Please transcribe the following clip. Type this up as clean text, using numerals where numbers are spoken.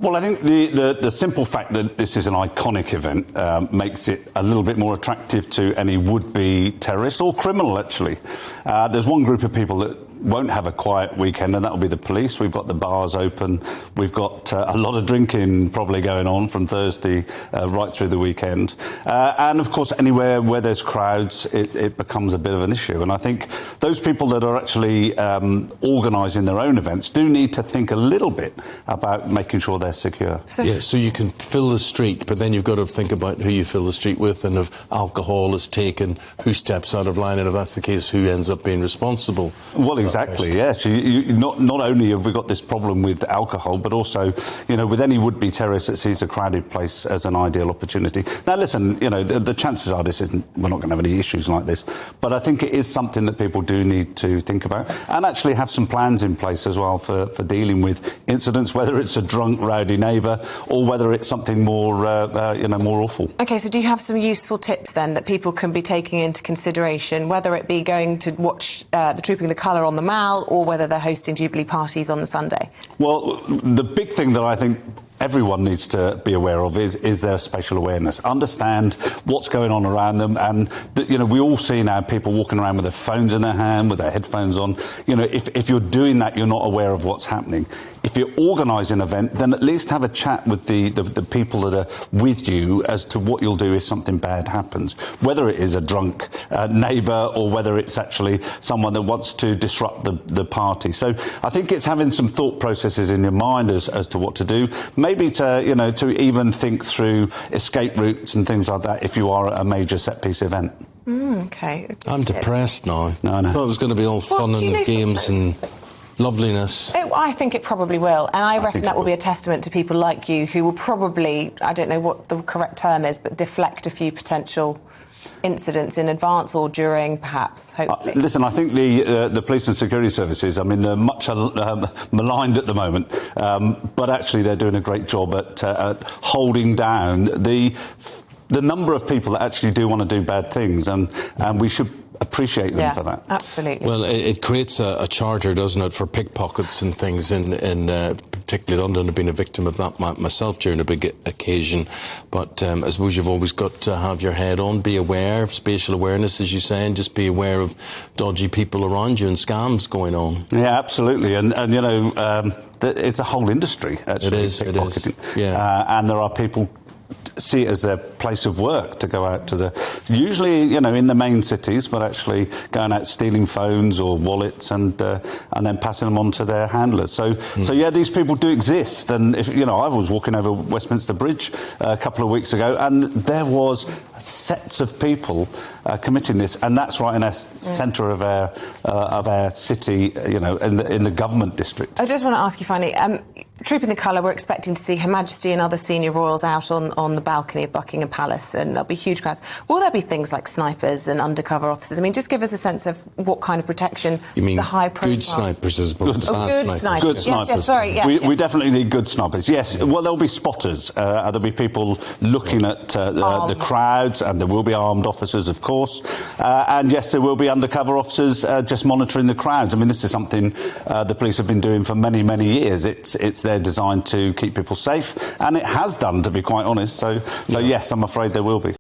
Well, I think the simple fact that this is an iconic event makes it a little bit more attractive to any would-be terrorist or criminal, actually. There's one group of people that won't have a quiet weekend, and that'll be the police. We've got the bars open. We've got a lot of drinking probably going on from Thursday right through the weekend. And, of course, anywhere where there's crowds, it becomes a bit of an issue. And I think those people that are actually organising their own events do need to think a little bit about making sure they're secure. So you can fill the street, but then you've got to think about who you fill the street with, and if alcohol is taken, who steps out of line, and if that's the case, who ends up being responsible. Well, exactly, yes. Not only have we got this problem with alcohol, but also, with any would-be terrorist that sees a crowded place as an ideal opportunity. Now, listen, the chances are we're not going to have any issues like this, but I think it is something that people do need to think about and actually have some plans in place as well for dealing with incidents, whether it's a drunk, rowdy neighbour or whether it's something more, more awful. OK, so do you have some useful tips then that people can be taking into consideration, whether it be going to watch the Trooping the Colour on the Mall or whether they're hosting Jubilee parties on the Sunday? Well, the big thing that I think everyone needs to be aware of is their spatial awareness. Understand what's going on around them, and we all see now people walking around with their phones in their hand, with their headphones on. If you're doing that, you're not aware of what's happening. If you're organising an event, then at least have a chat with the people that are with you as to what you'll do if something bad happens, whether it is a drunk neighbour or whether it's actually someone that wants to disrupt the party. So I think it's having some thought processes in your mind as to what to do. Maybe to even think through escape routes and things like that if you are at a major set-piece event. OK. I'm depressed now. No. I thought it was going to be all fun and games and loveliness. I think it probably will, and I reckon that will be a testament to people like you who will probably, I don't know what the correct term is, but deflect a few potential incidents in advance or during, perhaps, hopefully. Listen, I think the police and security services, they're much maligned at the moment, but actually they're doing a great job at holding down the number of people that actually do want to do bad things, and we should appreciate them for that. Absolutely. Well, it creates a charter, doesn't it, for pickpockets and things in particularly London. I've been a victim of that myself during a big occasion. But I suppose you've always got to have your head on, be aware, spatial awareness, as you say, and just be aware of dodgy people around you and scams going on. Yeah, absolutely. And it's a whole industry, actually. It is. Yeah. And there are people see it as their place of work to go out to usually in the main cities, but actually going out stealing phones or wallets and then passing them on to their handlers. So yeah, these people do exist. And if I was walking over Westminster Bridge a couple of weeks ago, and there was sets of people committing this, and that's right in the centre of our city, in the government district. I just want to ask you finally, Trooping the Colour, we're expecting to see Her Majesty and other senior royals out on the balcony of Buckingham Palace, and there'll be huge crowds. Will there be things like snipers and undercover officers? Just give us a sense of what kind of protection the high profile... good snipers as opposed to bad snipers. Good snipers. Yes, sorry. We definitely need good snipers. Yes, well, there'll be spotters. There'll be people looking at the crowds, and there will be armed officers, of course. And yes, there will be undercover officers just monitoring the crowds. This is something the police have been doing for many, many years. It's they're designed to keep people safe, and it has done, to be quite honest. So yes, I'm afraid there will be.